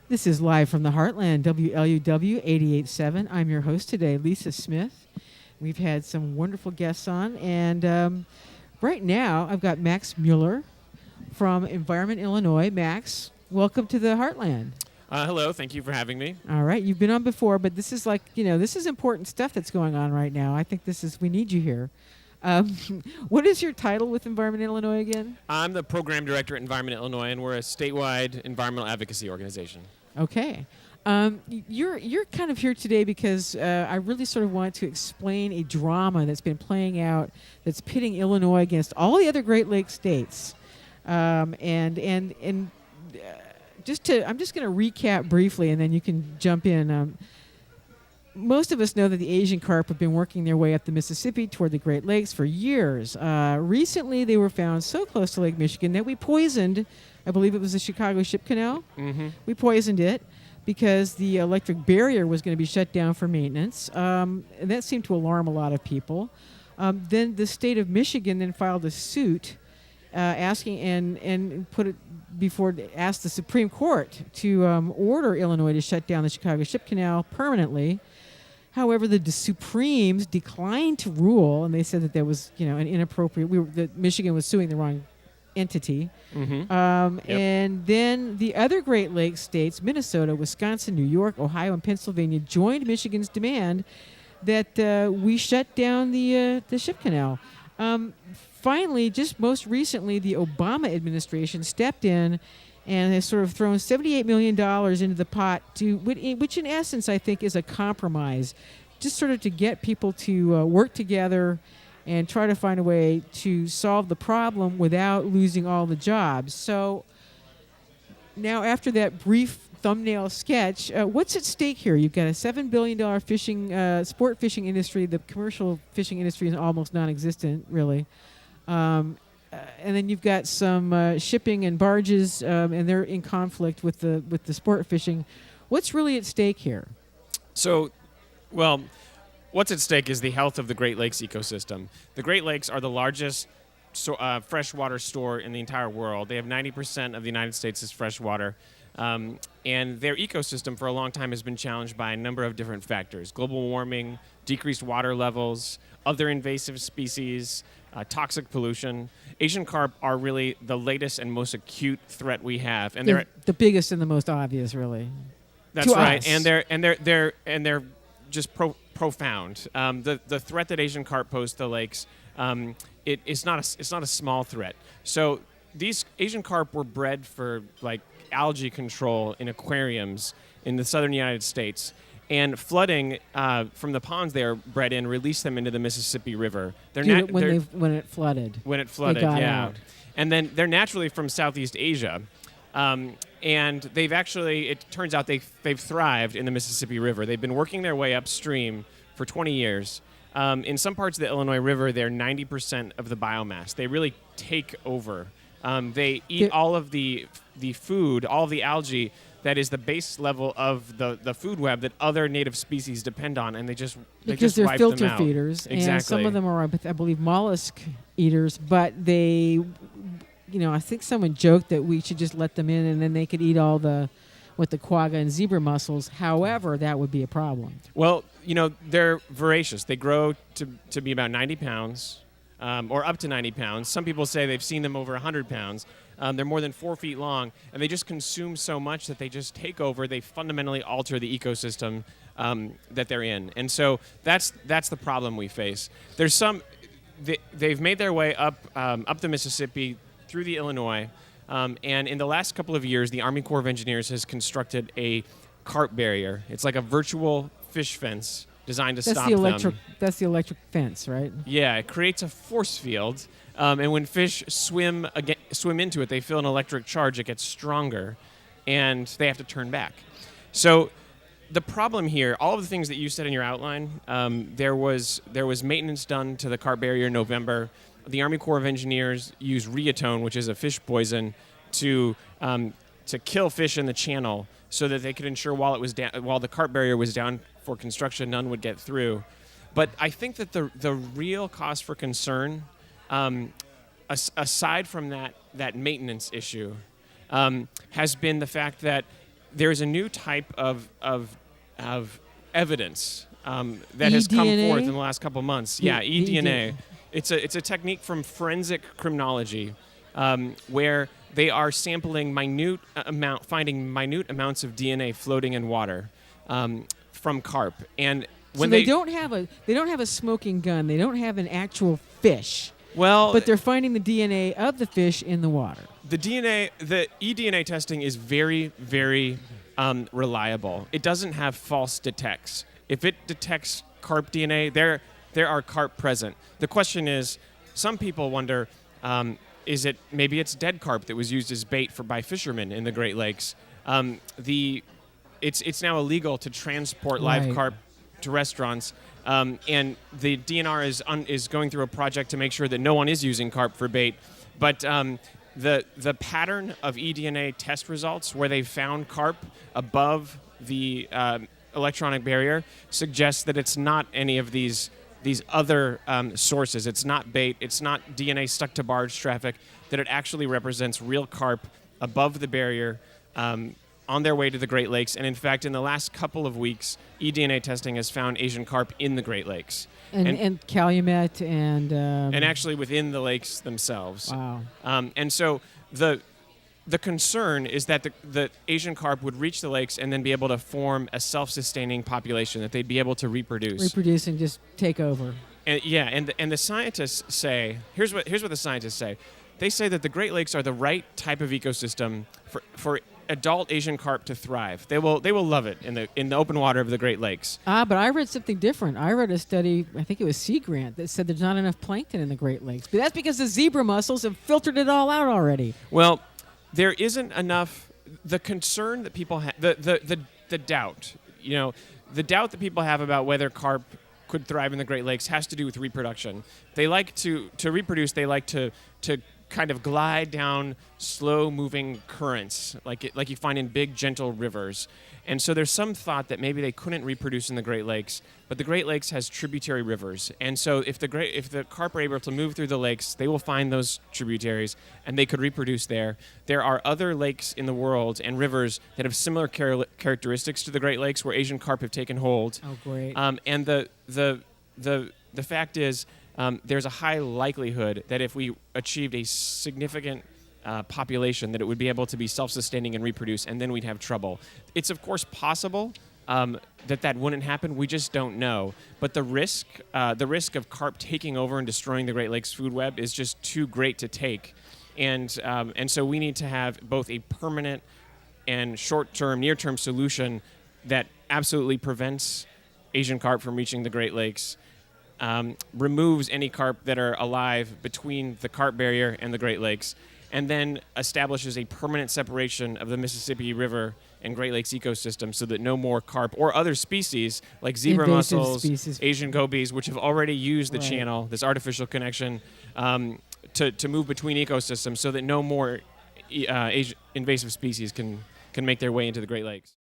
This is live from the Heartland, WLUW 88.7. I'm your host today, Lisa Smith. We've had some wonderful guests on, and right now I've got Max Muller from Environment, Illinois. Max, welcome to the Heartland. Hello, thank you for having me. All right, you've been on before, but this is this is important stuff that's going on right now. I think we need you here. What is your title with Environment Illinois again? I'm the program director at Environment Illinois, and we're a statewide environmental advocacy organization. Okay. You're kind of here today because I really sort of want to explain a drama that's been playing out that's pitting Illinois against all the other Great Lakes states. I'm just going to recap briefly, and then you can jump in. Most of us know that the Asian carp have been working their way up the Mississippi toward the Great Lakes for years. Recently, they were found so close to Lake Michigan that we poisoned, I believe it was the Chicago Ship Canal. Mm-hmm. We poisoned it because the electric barrier was going to be shut down for maintenance. And that seemed to alarm a lot of people. Then the state of Michigan then filed a suit asking and asked the Supreme Court to order Illinois to shut down the Chicago Ship Canal permanently. However, the Supremes declined to rule, and they said that there was, an inappropriate. That Michigan was suing the wrong entity. Mm-hmm. And then the other Great Lakes states, Minnesota, Wisconsin, New York, Ohio, and Pennsylvania, joined Michigan's demand that we shut down the ship canal. Finally, just most recently, the Obama administration stepped in and has sort of thrown $78 million into the pot, which in essence I think is a compromise, just sort of to get people to work together and try to find a way to solve the problem without losing all the jobs. So now after that brief thumbnail sketch, what's at stake here? You've got a $7 billion fishing, sport fishing industry. The commercial fishing industry is almost non-existent, really. And then you've got some shipping and barges, and they're in conflict with the sport fishing. What's really at stake here? So, what's at stake is the health of the Great Lakes ecosystem. The Great Lakes are the largest freshwater store in the entire world. They have 90% of the United States' freshwater. And their ecosystem for a long time has been challenged by a number of different factors: global warming, decreased water levels, other invasive species, toxic pollution. Asian carp are really the latest and most acute threat we have, and they're the biggest and the most obvious, really. That's right, us. and they're just profound. The threat that Asian carp pose to the lakes, it's not a small threat. So these Asian carp were bred for algae control in aquariums in the southern United States. And flooding from the ponds they are bred in released them into the Mississippi River. When it flooded. When it flooded, they got yeah. out. And then they're naturally from Southeast Asia. And they've actually, it turns out they've thrived in the Mississippi River. They've been working their way upstream for 20 years. In some parts of the Illinois River, they're 90% of the biomass. They really take over. They eat all of the food, all of the algae that is the base level of the food web that other native species depend on, and they just they're wipe filter them out. feeders, Exactly. And some of them are, I believe, mollusk eaters. But they, I think someone joked that we should just let them in, and then they could eat all the quagga and zebra mussels. However, that would be a problem. Well, they're voracious. They grow to be about 90 pounds, or up to 90 pounds. Some people say they've seen them over 100 pounds. They're more than 4 feet long, and they just consume so much that they just take over. They fundamentally alter the ecosystem that they're in, and so that's the problem we face. There's they've made their way up the Mississippi through the Illinois, and in the last couple of years, the Army Corps of Engineers has constructed a carp barrier. It's like a virtual fish fence designed to stop them. That's the electric fence, right? Yeah, it creates a force field, and when fish swim into it, they feel an electric charge. It gets stronger, and they have to turn back. So the problem here, all of the things that you said in your outline, there was maintenance done to the carp barrier in November. The Army Corps of Engineers used Riatone, which is a fish poison, to kill fish in the channel, so that they could ensure while the carp barrier was down for construction, none would get through. But I think that the real cause for concern, aside from that maintenance issue, has been the fact that there's a new type of evidence that has come eDNA? forth in the last couple months. Yeah, eDNA. It's a technique from forensic criminology where they are sampling finding minute amounts of DNA floating in water from carp. And when so they don't have a smoking gun. They don't have an actual fish. Well, but they're finding the DNA of the fish in the water. The eDNA testing is very, very reliable. It doesn't have false detects. If it detects carp DNA, there are carp present. The question is, some people wonder, maybe it's dead carp that was used as bait by fishermen in the Great Lakes. It's now illegal to transport live carp to restaurants, and the DNR is going through a project to make sure that no one is using carp for bait. But the pattern of eDNA test results where they found carp above the electronic barrier suggests that it's not any of these other sources. It's not bait. It's not DNA stuck to barge traffic. That it actually represents real carp above the barrier on their way to the Great Lakes. And in fact, in the last couple of weeks, eDNA testing has found Asian carp in the Great Lakes. And Calumet and actually within the lakes themselves. Wow. And so the concern is that the Asian carp would reach the lakes and then be able to form a self-sustaining population, that they'd be able to reproduce and just take over. And the scientists say, here's what the scientists say. They say that the Great Lakes are the right type of ecosystem for adult Asian carp to thrive. They will love it in the open water of the Great Lakes. But I read something different. I read a study, I think it was Sea Grant, that said there's not enough plankton in the Great Lakes. But that's because the zebra mussels have filtered it all out already. Well, there isn't enough. The concern that people have, the doubt, the doubt that people have about whether carp could thrive in the Great Lakes has to do with reproduction. They like to reproduce. They like to kind of glide down slow-moving currents, like you find in big, gentle rivers. And so there's some thought that maybe they couldn't reproduce in the Great Lakes, but the Great Lakes has tributary rivers. And so if the carp are able to move through the lakes, they will find those tributaries, and they could reproduce there. There are other lakes in the world and rivers that have similar characteristics to the Great Lakes where Asian carp have taken hold. Oh, great. And the fact is, there's a high likelihood that if we achieved a significant population, that it would be able to be self-sustaining and reproduce, and then we'd have trouble. It's of course possible that wouldn't happen. We just don't know. But the risk of carp taking over and destroying the Great Lakes food web is just too great to take, and so we need to have both a permanent and short-term, near-term solution that absolutely prevents Asian carp from reaching the Great Lakes. Removes any carp that are alive between the carp barrier and the Great Lakes, and then establishes a permanent separation of the Mississippi River and Great Lakes ecosystem so that no more carp or other species like zebra Invasive mussels, species. Asian gobies, which have already used the channel, this artificial connection, to move between ecosystems so that no more invasive species can make their way into the Great Lakes.